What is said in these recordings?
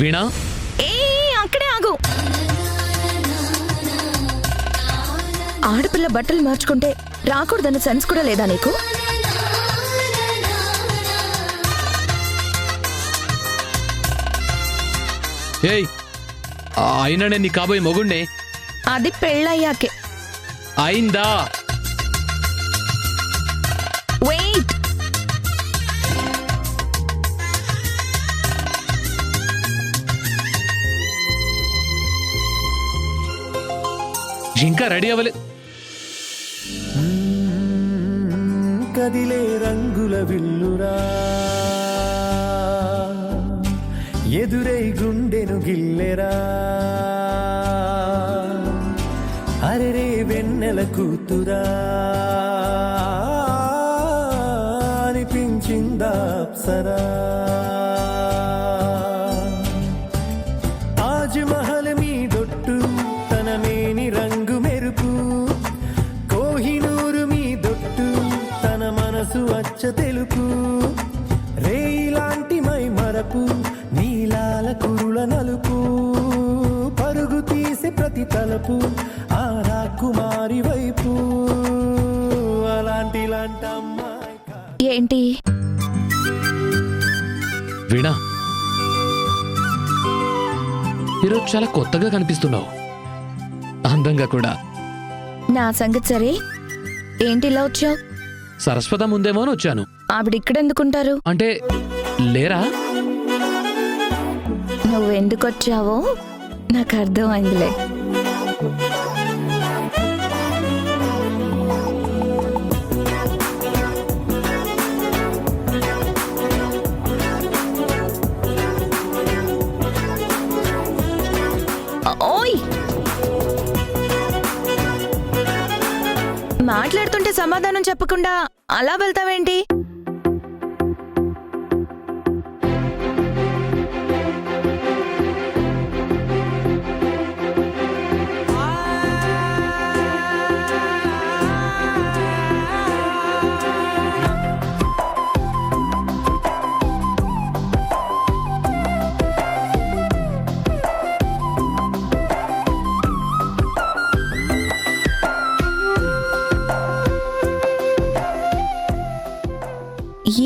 వీణా, అక్కడే ఆగు. ఆడపిల్ల బట్టలు మార్చుకుంటే రాకూడదన్న సెన్స్ కూడా లేదా నీకు? ఏయ్, అయినా నేను నీ కాబోయే మొగుణ్ణే. అది పెళ్ళయ్యాకే. అయిందా? వెయిట్. ఇంకా రెడీ అవ్వలే. కదిలే రంగుల విల్లురా ఎదురై గుండెను గిల్లెరా అరెరే వెన్నెల కూతురా అనిపించిందా అప్సరా తాజ్ మహల్ మీదొట్టు తన మేని రంగు మెరుపు కోహినూరు మీదొట్టు తన మనసు అచ్చ తెలుపు రేయిలాంటి మై మరపు నీలాల కురుల నలుపు పరుగు తీసి ప్రతి తలపు ఆ రాకుమారి వైపు అలాంటి అమ్మాయి. ఏంటి వీణా, ఈరోజు చాలా కొత్తగా కనిపిస్తున్నావు, అందంగా కూడా. నా సంగతి సరే, ఏంటి ఇలా వచ్చావు? సరస్వత ముందేమో అని వచ్చాను. ఆవిడ ఇక్కడెందుకుంటారు? అంటే లేరా? నువ్వెందుకొచ్చావో నాకు అర్థమైందిలే. ఓయ్, మాట్లాడుతుంటే సమాధానం చెప్పకుండా అలా వెళ్తావేంటి?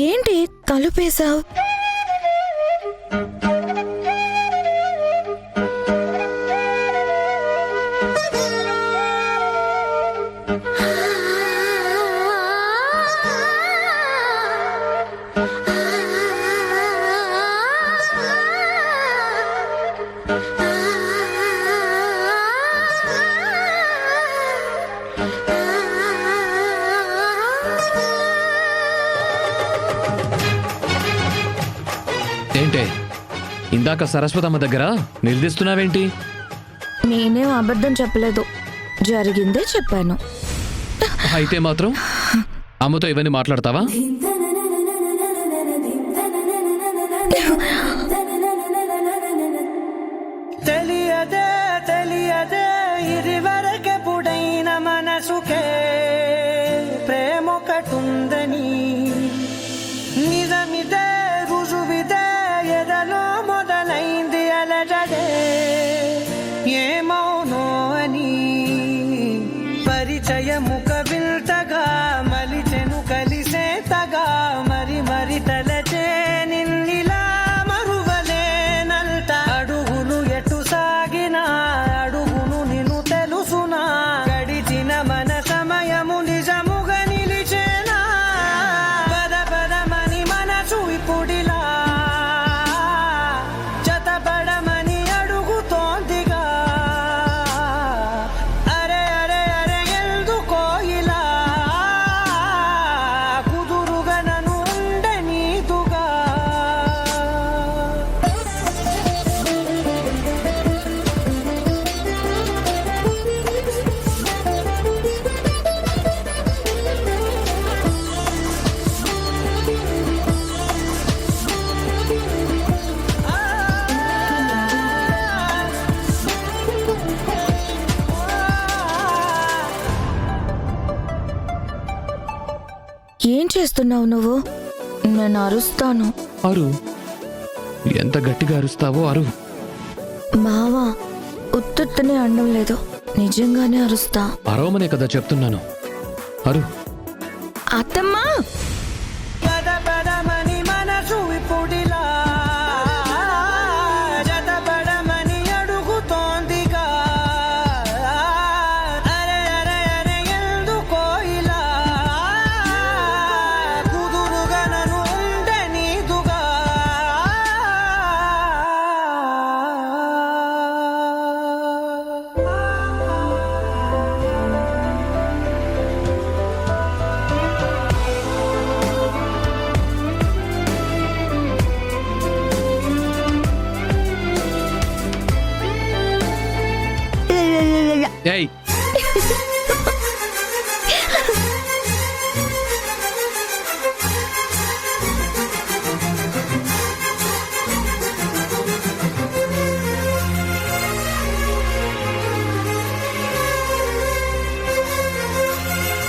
ఏంటి కలుపేశావు? ఏంటే, ఇందాక సరస్వతమ్మ దగ్గర నిలదీస్తున్నావేంటి? నేనేం అబద్ధం చెప్పలేదు, జరిగిందే చెప్పాను. అయితే మాత్రం అమ్మతో ఇవన్నీ మాట్లాడతావా? తెలియదే తెలియదే ఇది వరకెప్పుడైన మనసుకే ప్రేమొకటుందని నిజమిదే రుజువిదే ఎదలో మొదలైంది అలజడే ఏమౌనో అని పరిచయముక విల్తగా మలిచెను కలిసేతగా మరి మరి తలచే నిన్నిలా మరువలేనంట అడుగులు ఎటు సాగినా అడుగును నిన్ను తెలుసునా గడిచిన మన సమయము నిజముగా నిలిచేనా పద పదమని మనసు ఇప్పుడిలా జతపడమని అడుగుతోందిగా అరే అరే అరే ఎందుకో ఇలా కుదురుగా నన్ను ఉండనీదుగా ఏం చేస్తున్నావు నువ్వు? నేను అరుస్తాను. అరు. ఎంత గట్టిగా అరుస్తావో అరు. బావా, ఉత్తుత్తనే అండం లేదు, నిజంగానే అరుస్తా. అరవమనే కదా చెప్తున్నాను. అరు. అత్తమ్మా,